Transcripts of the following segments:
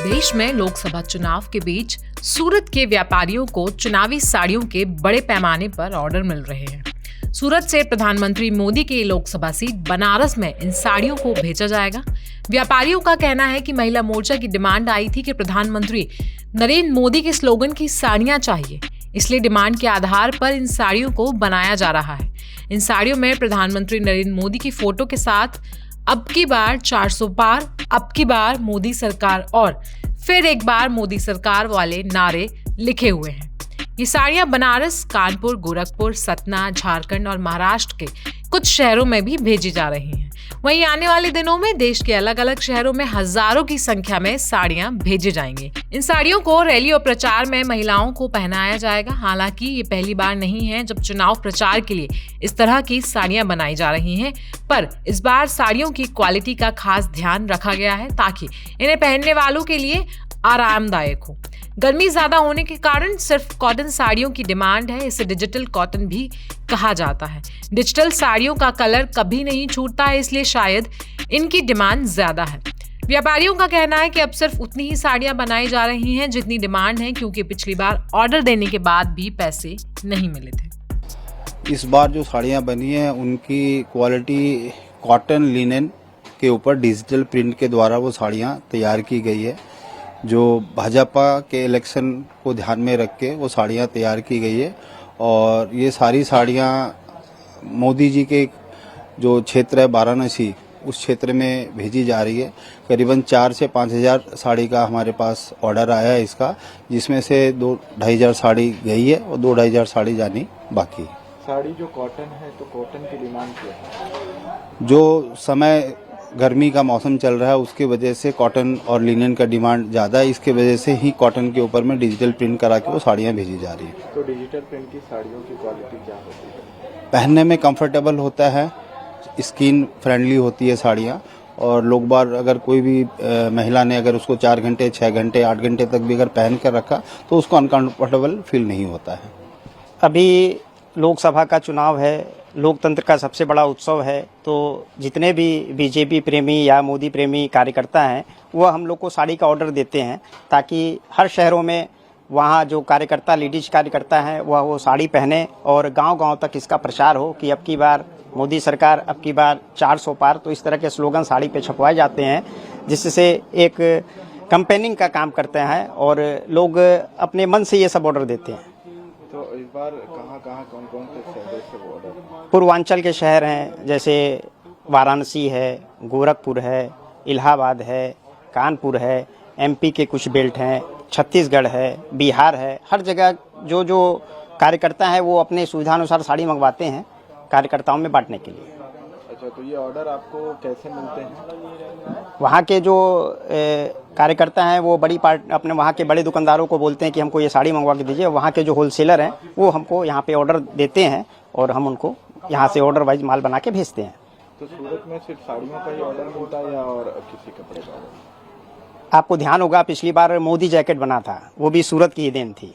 प्रदेश में लोकसभा चुनाव के बीच सूरत के व्यापारियों को चुनावी साड़ियों के बड़े पैमाने पर ऑर्डर मिल रहे हैं। सूरत से प्रधानमंत्री मोदी की लोकसभा सीट बनारस में इन साड़ियों को भेजा जाएगा। व्यापारियों का कहना है कि महिला मोर्चा की डिमांड आई थी कि प्रधानमंत्री नरेंद्र मोदी के स्लोगन की साड़ियां चाहिए, इसलिए डिमांड के आधार पर इन साड़ियों को बनाया जा रहा है। इन साड़ियों में प्रधानमंत्री नरेंद्र मोदी की फोटो के साथ अब की बार 400 पार, अब की बार मोदी सरकार और फिर एक बार मोदी सरकार वाले नारे लिखे हुए हैं। ये साड़ियां बनारस, कानपुर, गोरखपुर, सतना, झारखंड और महाराष्ट्र के कुछ शहरों में भी भेजी जा रही हैं। वहीं आने वाले दिनों में देश के अलग अलग शहरों में हजारों की संख्या में साड़ियां भेजी जाएंगी। इन साड़ियों को रैली और प्रचार में महिलाओं को पहनाया जाएगा। हालांकि ये पहली बार नहीं है जब चुनाव प्रचार के लिए इस तरह की साड़ियां बनाई जा रही हैं, पर इस बार साड़ियों की क्वालिटी का खास ध्यान रखा गया है ताकि इन्हें पहनने वालों के लिए आरामदायक हो। गर्मी ज्यादा होने के कारण सिर्फ कॉटन साड़ियों की डिमांड है। इसे डिजिटल कॉटन भी कहा जाता है। डिजिटल साड़ियों का कलर कभी नहीं छूटता है, इसलिए शायद इनकी डिमांड ज्यादा है। व्यापारियों का कहना है कि अब सिर्फ उतनी ही साड़ियां बनाई जा रही हैं जितनी डिमांड है, क्योंकि पिछली बार ऑर्डर देने के बाद भी पैसे नहीं मिले थे। इस बार जो साड़ियां बनी हैं उनकी क्वालिटी कॉटन लिनेन के ऊपर डिजिटल प्रिंट के द्वारा वो साड़ियां तैयार की गई है। जो भाजपा के इलेक्शन को ध्यान में रख के वो साड़ियाँ तैयार की गई है और ये सारी साड़ियाँ मोदी जी के जो क्षेत्र है वाराणसी, उस क्षेत्र में भेजी जा रही है। करीबन 4 से 5 हज़ार साड़ी का हमारे पास ऑर्डर आया है इसका, जिसमें से 2-2.5 हज़ार साड़ी गई है और 2-2.5 हज़ार साड़ी जानी बाकी है। साड़ी जो कॉटन है तो कॉटन की डिमांड क्या है? जो समय गर्मी का मौसम चल रहा है उसके वजह से कॉटन और लिनेन का डिमांड ज़्यादा है, इसके वजह से ही कॉटन के ऊपर में डिजिटल प्रिंट करा के वो साड़ियाँ भेजी जा रही हैं। तो डिजिटल प्रिंट की साड़ियों की क्वालिटी क्या होती है? पहनने में कंफर्टेबल होता है, स्किन फ्रेंडली होती है साड़ियाँ, और लोग बार अगर कोई भी महिला ने अगर उसको 4 घंटे, 6 घंटे, 8 घंटे तक भी अगर पहन कर रखा तो उसको अनकंफर्टेबल फील नहीं होता है। अभी लोकसभा का चुनाव है, लोकतंत्र का सबसे बड़ा उत्सव है, तो जितने भी बीजेपी प्रेमी या मोदी प्रेमी कार्यकर्ता हैं वो हम लोग को साड़ी का ऑर्डर देते हैं ताकि हर शहरों में वहाँ जो कार्यकर्ता, लेडीज कार्यकर्ता हैं वह वो साड़ी पहने और गांव-गांव तक इसका प्रचार हो कि अब की बार मोदी सरकार, अब की बार 400 पार। तो इस तरह के स्लोगन साड़ी पे छपवाए जाते हैं, जिससे एक कैंपेनिंग का काम करते हैं और लोग अपने मन से ये सब ऑर्डर देते हैं। तो इस बार कहाँ कौन से शहर से ऑर्डर? पूर्वांचल के शहर हैं, जैसे वाराणसी है, गोरखपुर है, इलाहाबाद है, कानपुर है, एमपी के कुछ बेल्ट हैं, छत्तीसगढ़ है, बिहार है। हर जगह जो कार्यकर्ता है वो अपने सुविधानुसार साड़ी मंगवाते हैं कार्यकर्ताओं में बांटने के लिए। अच्छा, तो ये ऑर्डर आपको कैसे मिलते हैं? वहाँ के जो कार्यकर्ता हैं वो बड़ी अपने वहाँ के बड़े दुकानदारों को बोलते हैं कि हमको ये साड़ी मंगवा के दीजिए। वहाँ के जो होलसेलर हैं वो हमको यहाँ पे ऑर्डर देते हैं और हम उनको यहाँ से ऑर्डर वाइज माल बना के भेजते हैं। तो सूरत में सिर्फ साड़ियों का ही ऑर्डर मिलता है या और किसी कपड़े का ऑर्डर? आपको ध्यान होगा पिछली बार मोदी जैकेट बना था, वो भी सूरत की ही देन थी।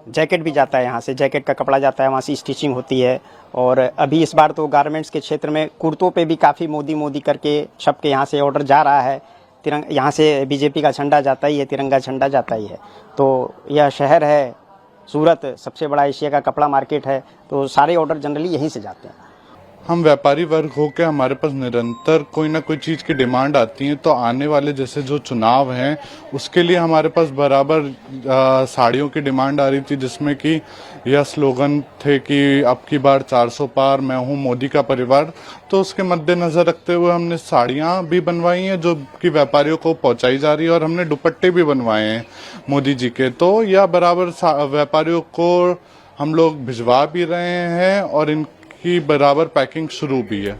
जैकेट भी जाता है यहाँ से, जैकेट का कपड़ा जाता है, वहाँ से स्टिचिंग होती है। और अभी इस बार तो गारमेंट्स के क्षेत्र में कुर्तों पे भी काफ़ी मोदी करके छप के यहाँ से ऑर्डर जा रहा है। यहाँ से बीजेपी का झंडा जाता ही है, तिरंगा झंडा जाता ही है। तो यह शहर है सूरत, सबसे बड़ा एशिया का कपड़ा मार्केट है, तो सारे ऑर्डर जनरली यहीं से जाते हैं। हम व्यापारी वर्ग होकर हमारे पास निरंतर कोई ना कोई चीज़ की डिमांड आती है, तो आने वाले जैसे जो चुनाव हैं उसके लिए हमारे पास बराबर साड़ियों की डिमांड आ रही थी, जिसमें कि यह स्लोगन थे कि अब की बार 400 पार, मैं हूं मोदी का परिवार। तो उसके मद्देनजर रखते हुए हमने साड़ियां भी बनवाई हैं जो कि व्यापारियों को पहुंचाई जा रही है, और हमने दुपट्टे भी बनवाए हैं मोदी जी के। तो यह बराबर व्यापारियों को हम लोग भिजवा भी रहे हैं और की बराबर पैकिंग शुरू भी है।